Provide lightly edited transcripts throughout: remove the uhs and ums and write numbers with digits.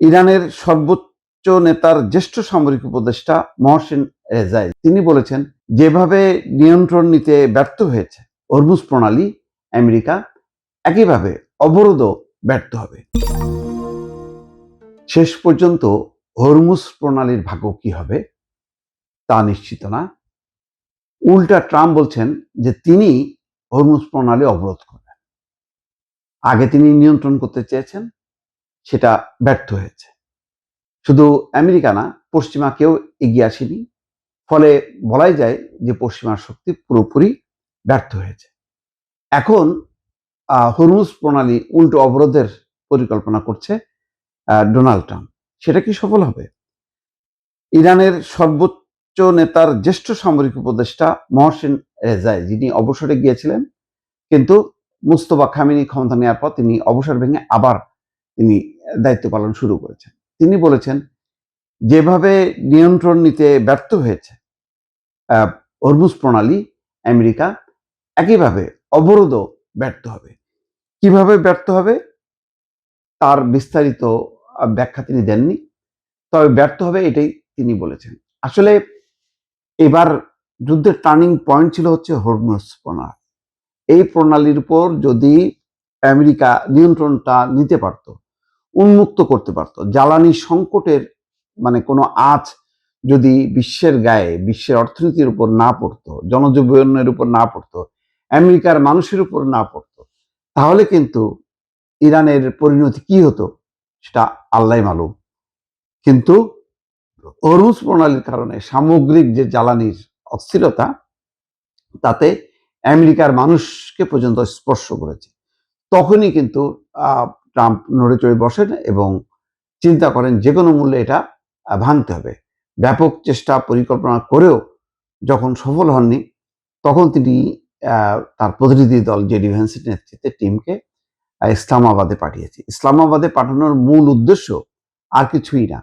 ইরানের সর্বোচ্চ নেতার জ্যেষ্ঠ সামরিক উপদেষ্টা মহসেন রেজাই তিনি বলেছেন, যেভাবে নিয়ন্ত্রণ নিতে ব্যর্থ হয়েছে হরমুজ প্রণালী, আমেরিকা একইভাবে অবরোধও ব্যর্থ হবে। শেষ পর্যন্ত হরমুজ প্রণালীর ভাগ্য কি হবে তা নিশ্চিত না। উল্টা ট্রাম্প বলছেন যে তিনি হরমুজ প্রণালী অবরোধ করবেন। আগে তিনি নিয়ন্ত্রণ করতে চেয়েছেন, সেটা ব্যর্থ হয়েছে। শুধু আমেরিকা না, পশ্চিমা কেউ এগিয়ে আসেনি। ফলে বলাই যায় যে পশ্চিমার শক্তি পুরোপুরি ব্যর্থ হয়েছে। এখন হরমুজ প্রণালী উল্টো অবরোধের পরিকল্পনা করছে ডোনাল্ড ট্রাম্প। সেটা কি সফল হবে? ইরানের সর্বোচ্চ নেতার জ্যেষ্ঠ সামরিক উপদেষ্টা মহসেন রেজাই, যিনি অবসরে গিয়েছিলেন, কিন্তু মুস্তফা খামেনি ক্ষমতা নেওয়ার পর তিনি অবসর ভেঙে আবার তিনি দায়িত্ব পালন শুরু করেছেন। তিনি বলেছেন, যেভাবে নিয়ন্ত্রণ নিতে ব্যর্থ হয়েছে হরমুজ প্রণালী, আমেরিকা একইভাবে অবরোধও ব্যর্থ হবে। কিভাবে ব্যর্থ হবে তার বিস্তারিত ব্যাখ্যা তিনি দেননি, তবে ব্যর্থ হবে এটাই তিনি বলেছেন। আসলে এবার যুদ্ধের টার্নিং পয়েন্ট ছিল হচ্ছে হরমুজ প্রণালী। এই প্রণালীর উপর যদি আমেরিকা নিয়ন্ত্রণটা নিতে পারত, উন্মুক্ত করতে পারত, জ্বালানি সংকটের মানে কোনো আঁচ যদি বিশ্বের গায়ে, বিশ্বের অর্থনীতির উপর না পড়তো, জনজীবনের উপর না পড়তো, আমেরিকার মানুষের উপর না পড়তো, তাহলে কিন্তু ইরানের পরিণতি কি হতো সেটা আল্লাহ মালুম। কিন্তু হরমুজ প্রণালীর কারণে সামগ্রিক যে জ্বালানির অস্থিরতা, তাতে আমেরিকার মানুষকে পর্যন্ত স্পর্শ করেছে। তখনই কিন্তু ট্রাম্প নড়ে চড়ে বসেন এবং চিন্তা করেন যে কোনো মূল্যে এটা ভাঙতে হবে। ব্যাপক চেষ্টা পরিকল্পনা করেও যখন সফল হননি, তখন তিনি তার প্রতিনিধি দল জেডি ভ্যান্সের নেতৃত্বে টিমকে ইসলামাবাদে পাঠিয়েছে। ইসলামাবাদে পাঠানোর মূল উদ্দেশ্য আর কিছুই না,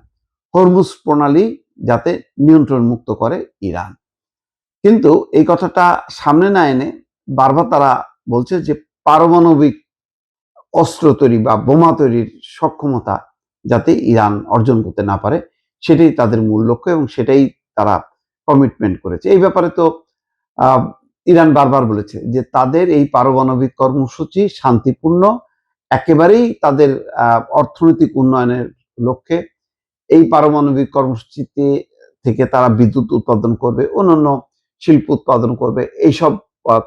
হরমুজ প্রণালী যাতে নিয়ন্ত্রণ মুক্ত করে ইরান। কিন্তু এই কথাটা সামনে না এনে বারবার তারা বলছে যে পারমাণবিক অস্ত্র তৈরি বা বোমা তৈরির সক্ষমতা যাতে ইরান অর্জন করতে না পারে, সেটাই তাদের মূল লক্ষ্য এবং সেটাই তারা কমিটমেন্ট করেছে। এই ব্যাপারে তো ইরান বারবার বলেছে যে তাদের এই পারমাণবিক কর্মসূচি শান্তিপূর্ণ, একেবারেই তাদের অর্থনৈতিক উন্নয়নের লক্ষ্যে এই পারমাণবিক কর্মসূচিতে থেকে তারা বিদ্যুৎ উৎপাদন করবে, অন্যান্য শিল্প উৎপাদন করবে, এইসব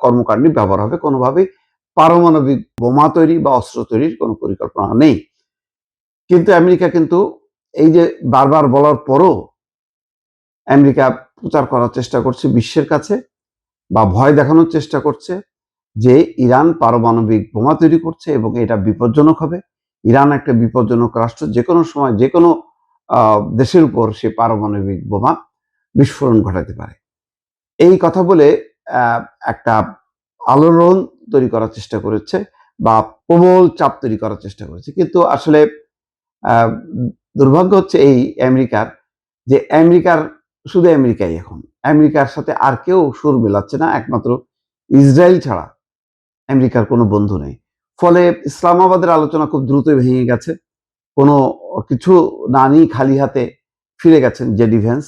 কর্মকাণ্ডে ব্যবহার হবে। কোনোভাবেই পারমাণবিক বোমা তৈরি বা অস্ত্র তৈরির কোনো পরিকল্পনা নেই। কিন্তু আমেরিকা কিন্তু এই যে বারবার বলার পরও আমেরিকা প্রচার করার চেষ্টা করছে বিশ্বের কাছে বা ভয় দেখানোর চেষ্টা করছে যে ইরান পারমাণবিক বোমা তৈরি করছে এবং এটা বিপজ্জনক হবে। ইরান একটা বিপজ্জনক রাষ্ট্র, যে কোনো সময় যে কোনো দেশের উপর সে পারমাণবিক বোমা বিস্ফোরণ ঘটাতে পারে। এই কথা বলে একটা আলোড়ন তৈরি করার চেষ্টা করেছে বা প্রবল চাপ তৈরি করার চেষ্টা করেছে। কিন্তু আসলে দুর্ভাগ্য হচ্ছে এই আমেরিকার, যে আমেরিকার শুধু আমেরিকাই এখন, আমেরিকার সাথে আর কেউ সুর মেলাচ্ছে না, একমাত্র ইসরায়েল ছাড়া আমেরিকার কোনো বন্ধু নেই। ফলে ইসলামাবাদের আলোচনা খুব দ্রুতই ভেঙে গেছে। কোনো কিছু না নিয়ে খালি হাতে ফিরে গেছেন জেডি ভ্যান্স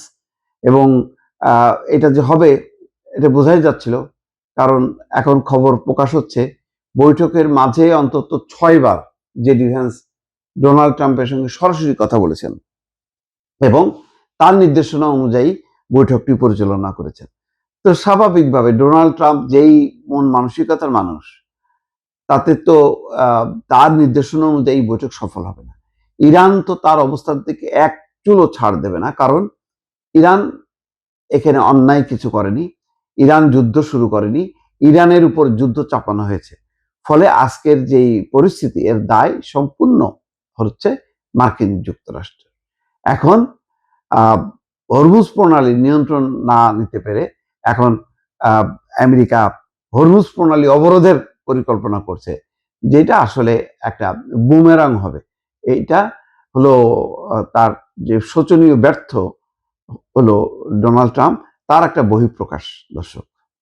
এবং এটা যে হবে এটা বোঝাই যাচ্ছিল, কারণ এখন খবর প্রকাশ হচ্ছে বৈঠকের মাঝে অন্তত 6 বার জেডি ভ্যান্স ডোনাল্ড ট্রাম্পের সঙ্গে সরাসরি কথা বলেছেন এবং তার নির্দেশনা অনুযায়ী বৈঠকটি পরিচালনা করেছেন। তো স্বাভাবিকভাবে ডোনাল্ড ট্রাম্প যেই মন মানসিকতার মানুষ, তাতে তো তার নির্দেশনা অনুযায়ী বৈঠক সফল হবে না। ইরান তো তার অবস্থান থেকে এক চুলও ছাড় দেবে না, কারণ ইরান এখানে অন্যায় কিছু করেনি, ইরান যুদ্ধ শুরু করেনি, ইরানের উপর যুদ্ধ চাপানো হয়েছে। ফলে আজকের যেই পরিস্থিতি, এর দায় সম্পূর্ণ হচ্ছে মার্কিন যুক্তরাষ্ট্র। এখন হরমুজ প্রণালী নিয়ন্ত্রণ না নিতে পেরে এখন আমেরিকা হরমুজ প্রণালী অবরোধের পরিকল্পনা করছে, যেটা আসলে একটা বুমেরাং হবে। এইটা হলো তার যে শোচনীয় ব্যর্থ হলো ডোনাল্ড ট্রাম্প, তার একটা বহিঃপ্রকাশ। দর্শক।